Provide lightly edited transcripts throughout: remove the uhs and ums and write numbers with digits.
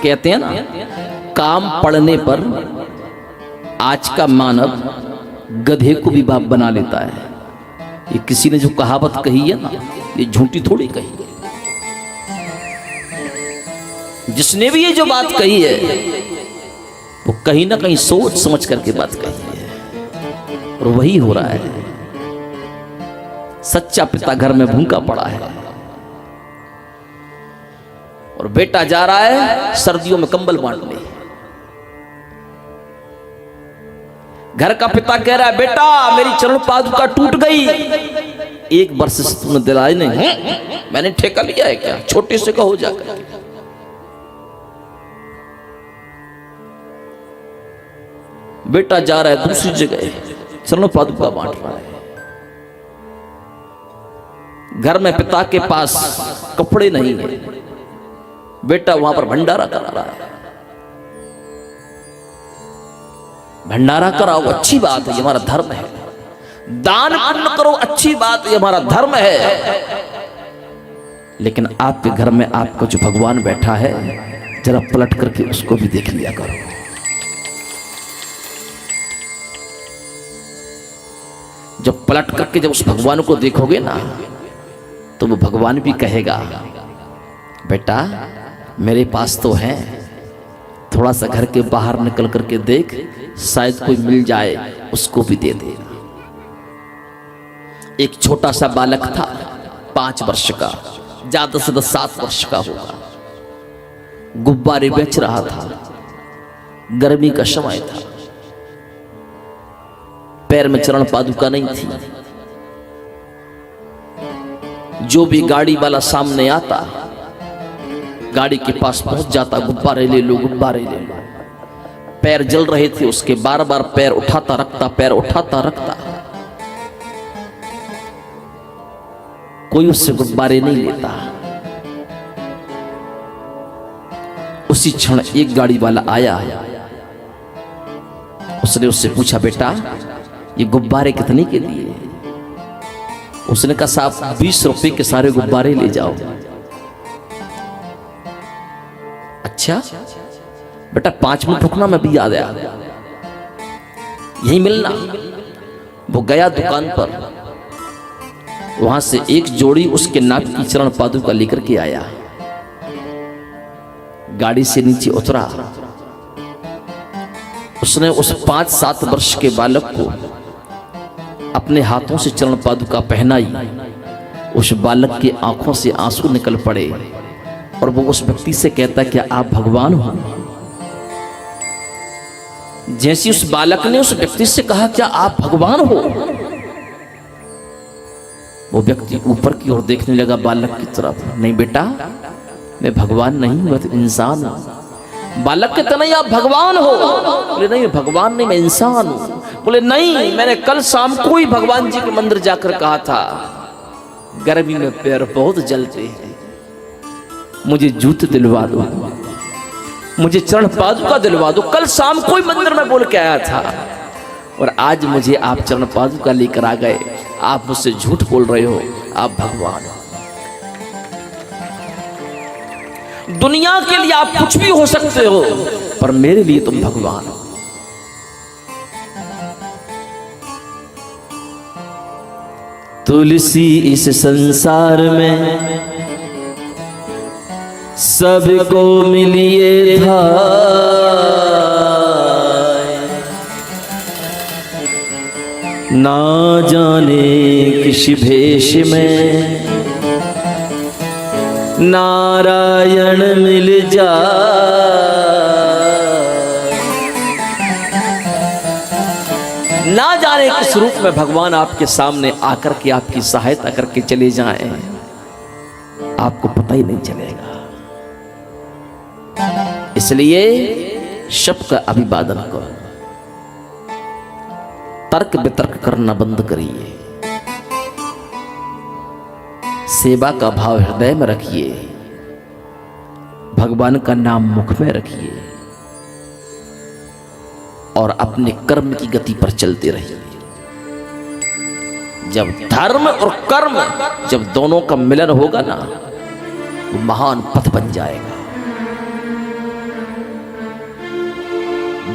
कहते हैं ना, काम पड़ने पर आज का मानव गधे को भी बाप बना लेता है। ये किसी ने जो कहावत कही है ना, ये झूठी थोड़ी कही है। जिसने भी ये जो बात कही है वो कहीं ना कहीं सोच समझ करके बात कही है, और वही हो रहा है। सच्चा पिता घर में भूखा पड़ा है और बेटा जा रहा है सर्दियों में कंबल बांटने। घर का पिता कह रहा है, बेटा मेरी चरण पादुका टूट गई, एक वर्ष से तुमने दिलाई नहीं। मैंने ठेका लिया है क्या? छोटे से कहो जाकर। बेटा जा रहा है दूसरी जगह, चरण पादुका बांट रहा है। घर में पिता के पास कपड़े नहीं है, बेटा वहां पर भंडारा करा रहा है। भंडारा कराओ, अच्छी बात है, ये हमारा धर्म है। दान पुण्य करो, अच्छी बात है, ये हमारा धर्म है। लेकिन आपके घर में आपका जो भगवान बैठा है, जरा पलट करके उसको भी देख लिया करो। जब पलट करके जब उस भगवान को देखोगे ना, तो वो भगवान भी कहेगा, बेटा मेरे पास तो है, थोड़ा सा घर के बाहर निकल करके देख, शायद कोई मिल जाए, उसको भी दे देना। एक छोटा सा बालक था, 5 वर्ष का, ज्यादा से 7 वर्ष का होगा। गुब्बारे बेच रहा था, गर्मी का समय था, पैर में चरण पादुका नहीं थी। जो भी गाड़ी वाला सामने आता, गाड़ी के पास पहुंच जाता, गुब्बारे ले लो, गुब्बारे ले लो। पैर जल रहे थे उसके, बार बार पैर उठाता रखता, पैर उठाता रखता, कोई उससे गुब्बारे नहीं लेता। उसी क्षण एक गाड़ी वाला आया, उसने उससे पूछा, बेटा ये गुब्बारे कितने के दिए? उसने कहा, साहब 20 रुपए के सारे गुब्बारे ले जाओ। अच्छा बेटा 5 मिनट रुकना, मैं भी आ गया, यही मिलना। वो गया दुकान पर, वहां से एक जोड़ी उसके नाक की चरण पादुका लेकर के आया। गाड़ी से नीचे उतरा, उसने उस 5-7 वर्ष के बालक को अपने हाथों से चरण पादुका पहनाई। उस बालक की आंखों से आंसू निकल पड़े और वो उस व्यक्ति से कहता, क्या आप भगवान हो? जैसे उस बालक ने उस व्यक्ति से कहा, क्या आप भगवान हो, वो व्यक्ति ऊपर की ओर देखने लगा बालक की तरफ। नहीं बेटा, मैं भगवान नहीं, मैं तो इंसान हूं। बालक कहता, नहीं आप भगवान हो। बोले नहीं भगवान नहीं, मैं इंसान हूं। बोले नहीं, मैंने कल शाम को ही भगवान जी के मंदिर जाकर कहा था, गर्मी में पैर बहुत जलते हैं, मुझे जूते दिलवा दो, मुझे चरण पादुका दिलवा दो। कल शाम को ही मंदिर में बोल के आया था, और आज मुझे आप चरण पादुका लेकर आ गए। आप मुझसे झूठ बोल रहे हो, आप भगवान हो। दुनिया के लिए आप कुछ भी हो सकते हो, पर मेरे लिए तुम भगवान हो। तुलसी इस संसार में सबको मिलिए था, ना जाने किस भेष में नारायण मिल जा। ना जाने किस रूप में भगवान आपके सामने आकर के आपकी सहायता करके चले जाएं, आपको पता ही नहीं चलेगा। इसलिए शब्द का अभिवादन करो, तर्क वितर्क करना बंद करिए, सेवा का भाव हृदय में रखिए, भगवान का नाम मुख में रखिए और अपने कर्म की गति पर चलते रहिए। जब धर्म और कर्म जब दोनों का मिलन होगा ना, वो महान पथ बन जाएगा।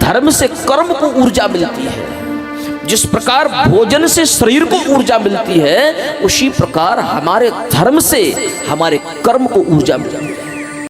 धर्म से कर्म को ऊर्जा मिलती है, जिस प्रकार भोजन से शरीर को ऊर्जा मिलती है, उसी प्रकार हमारे धर्म से हमारे कर्म को ऊर्जा मिलती है।